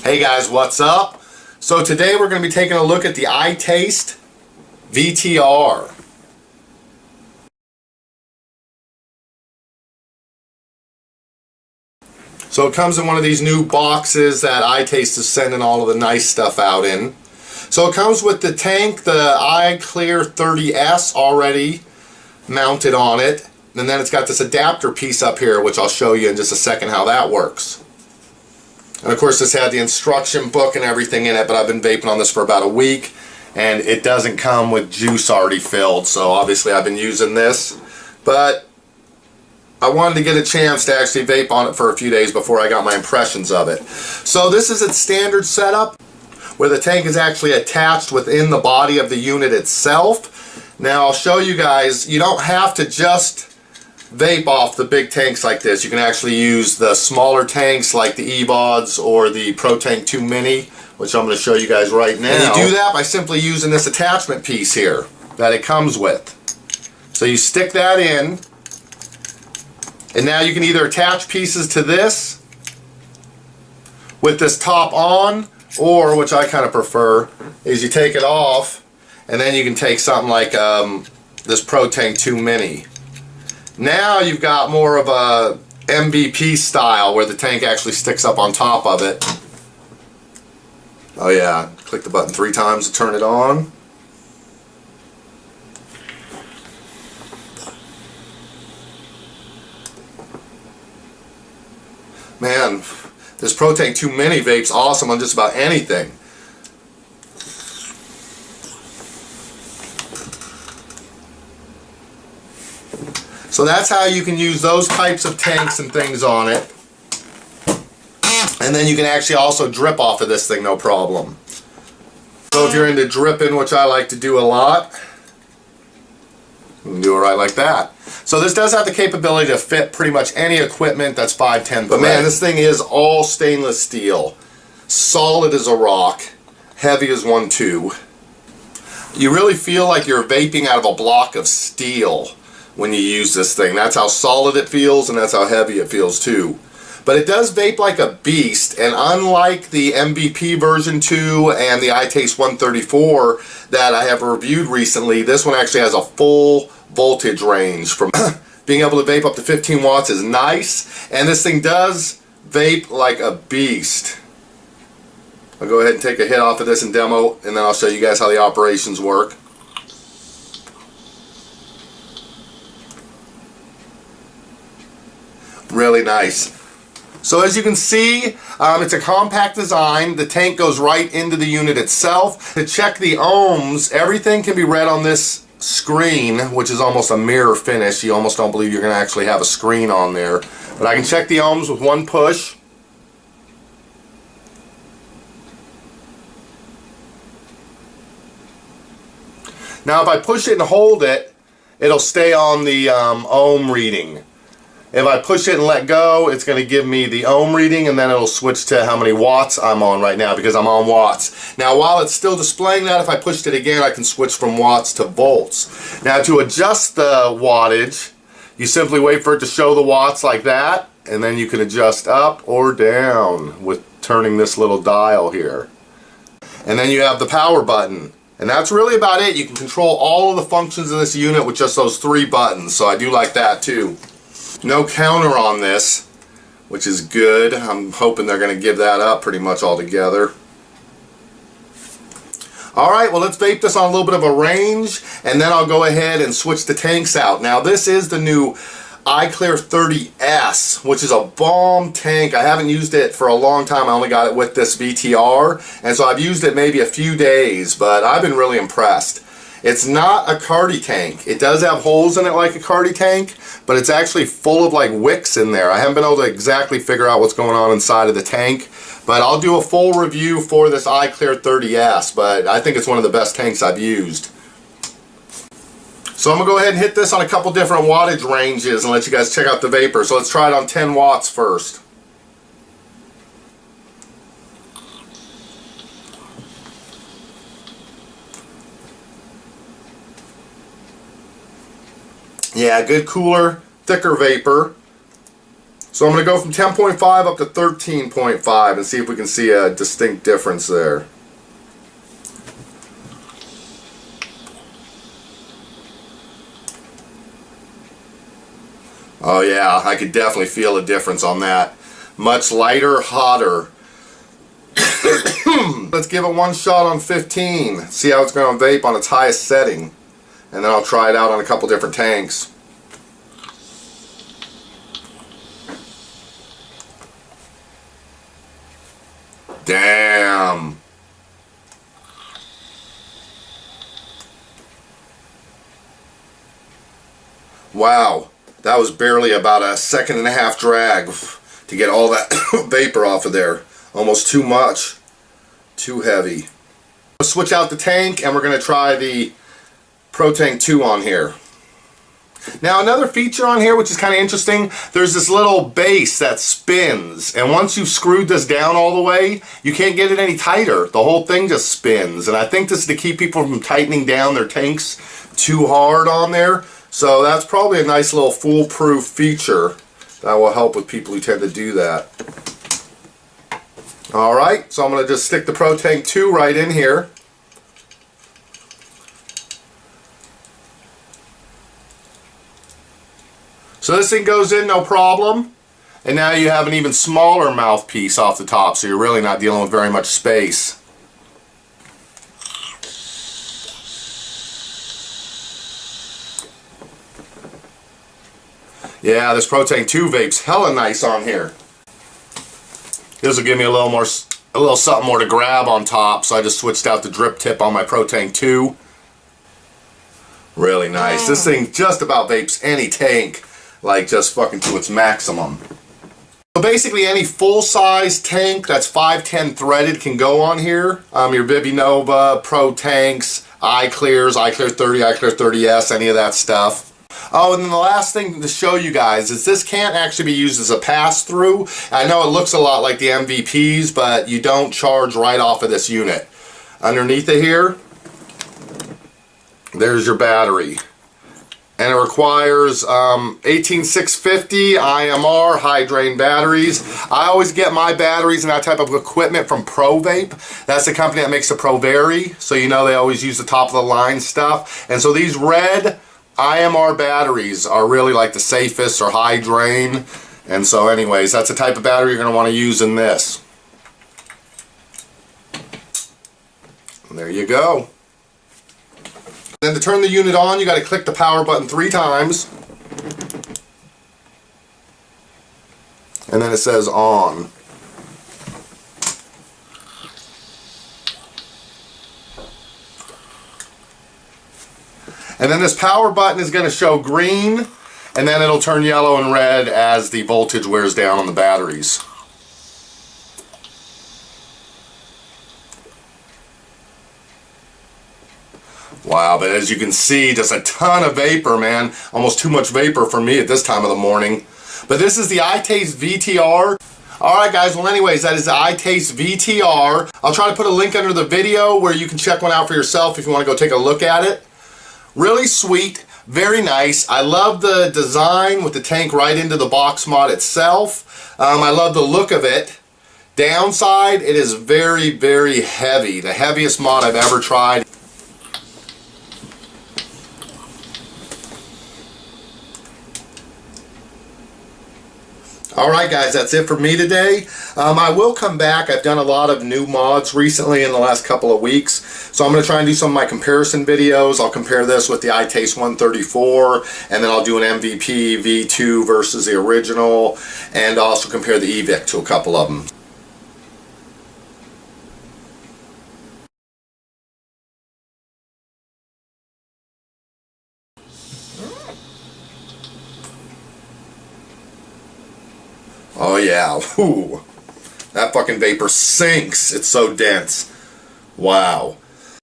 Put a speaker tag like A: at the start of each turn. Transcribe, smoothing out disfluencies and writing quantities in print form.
A: Hey guys, what's up? So today we're going to be taking a look at the iTaste VTR. So it comes in one of these new boxes that iTaste is sending all of the nice stuff out in. So it comes with the tank, the iClear 30S already mounted on it. And then it's got this adapter piece up here, which I'll show you in just a second how that works. And of course this had the instruction book and everything in it, but I've been vaping on this for about a week and it doesn't come with juice already filled, so obviously I've been using this. But I wanted to get a chance to actually vape on it for a few days before I got my impressions of it. So this is its standard setup, where the tank is actually attached within the body of the unit itself. Now I'll show you guys, you don't have to just vape off the big tanks like this. You can actually use the smaller tanks like the E-Bods or the Pro Tank 2 Mini, which I'm going to show you guys right now. And you do that by simply using this attachment piece here that it comes with. So you stick that in, and now you can either attach pieces to this with this top on, or, which I kind of prefer, is you take it off and then you can take something like this Pro Tank 2 Mini. Now you've got more of a MVP style where the tank actually sticks up on top of it. Oh yeah, click the button 3 times to turn it on. Man, this Pro Tank 2 Mini vape's awesome on just about anything. So that's how you can use those types of tanks and things on it. And then you can actually also drip off of this thing, no problem. So if you're into dripping, which I like to do a lot, you can do it right like that. So this does have the capability to fit pretty much any equipment that's 510. But man, this thing is all stainless steel. Solid as a rock. Heavy as one too. You really feel like you're vaping out of a block of steel when you use this thing. That's how solid it feels, and that's how heavy it feels too. But it does vape like a beast, and unlike the MVP version 2 and the iTaste 134 that I have reviewed recently, this one actually has a full voltage range. From being able to vape up to 15 watts is nice, and this thing does vape like a beast. I'll go ahead and take a hit off of this and demo, and then I'll show you guys how the operations work. Really nice. So as you can see, it's a compact design. The tank goes right into the unit itself. To check the ohms, everything can be read on this screen, which is almost a mirror finish. You almost don't believe you're going to actually have a screen on there. But I can check the ohms with one push. Now if I push it and hold it, it'll stay on the ohm reading. If I push it and let go, it's going to give me the ohm reading, and then it'll switch to how many watts I'm on right now, because I'm on watts. Now while it's still displaying that, if I pushed it again, I can switch from watts to volts. Now to adjust the wattage, you simply wait for it to show the watts like that, and then you can adjust up or down with turning this little dial here. And then you have the power button. And that's really about it. You can control all of the functions of this unit with just those 3 buttons, so I do like that too. No counter on this, which is good. I'm hoping they're going to give that up pretty much altogether. Alright, well let's vape this on a little bit of a range, and then I'll go ahead and switch the tanks out. Now this is the new iClear 30S, which is a bomb tank. I haven't used it for a long time. I only got it with this VTR, and so I've used it maybe a few days, but I've been really impressed. It's not a cardi tank. It does have holes in it like a cardi tank, but it's actually full of like wicks in there. I haven't been able to exactly figure out what's going on inside of the tank, but I'll do a full review for this iClear 30S, but I think it's one of the best tanks I've used. So I'm going to go ahead and hit this on a couple different wattage ranges and let you guys check out the vapor. So let's try it on 10 watts first. Yeah, good cooler, thicker vapor. So I'm going to go from 10.5 up to 13.5 and see if we can see a distinct difference there. Oh yeah, I could definitely feel a difference on that. Much lighter, hotter. Let's give it one shot on 15. See how it's going to vape on its highest setting. And then I'll try it out on a couple different tanks. Damn. Wow. That was barely about a 1.5 drag to get all that vapor off of there. Almost too much. Too heavy. Let's switch out the tank and we're going to try the Pro Tank 2 on here. Now another feature on here which is kind of interesting, there's this little base that spins, and once you've screwed this down all the way, you can't get it any tighter. The whole thing just spins, and I think this is to keep people from tightening down their tanks too hard on there. So that's probably a nice little foolproof feature that will help with people who tend to do that. Alright, so I'm going to just stick the Pro Tank 2 right in here. So this thing goes in no problem, and now you have an even smaller mouthpiece off the top, so you're really not dealing with very much space. Yeah, this Pro Tank 2 vape's hella nice on here. This will give me a little something more to grab on top, so I just switched out the drip tip on my Pro Tank 2. Really nice. This thing just about vapes any tank, like just fucking to its maximum. So basically any full-size tank that's 510 threaded can go on here. Your Vivinova, Pro Tanks, iClears, iClear 30, iClear 30S, any of that stuff. Oh, and then the last thing to show you guys is this can't actually be used as a pass-through. I know it looks a lot like the MVPs, but you don't charge right off of this unit. Underneath it here, there's your battery. And it requires 18650 IMR high drain batteries. I always get my batteries and that type of equipment from Pro Vape. That's the company that makes the Pro Vari, so you know they always use the top of the line stuff. And so these red IMR batteries are really like the safest or high drain. And so anyways, that's the type of battery you're going to want to use in this. And there you go. Then to turn the unit on, you got to click the power button 3 times. And then it says on. And then this power button is going to show green, and then it'll turn yellow and red as the voltage wears down on the batteries. Wow, but as you can see, just a ton of vapor, man. Almost too much vapor for me at this time of the morning. But this is the iTaste VTR. Alright guys, well anyways, that is the iTaste VTR. I'll try to put a link under the video where you can check one out for yourself if you want to go take a look at it. Really sweet, very nice. I love the design with the tank right into the box mod itself. I love the look of it. Downside, it is very, very heavy. The heaviest mod I've ever tried. Alright guys, that's it for me today. I will come back. I've done a lot of new mods recently in the last couple of weeks. So I'm going to try and do some of my comparison videos. I'll compare this with the iTaste 134, and then I'll do an MVP V2 versus the original, and also compare the eVic to a couple of them. Oh yeah, whew. That fucking vapor sinks. It's so dense. Wow.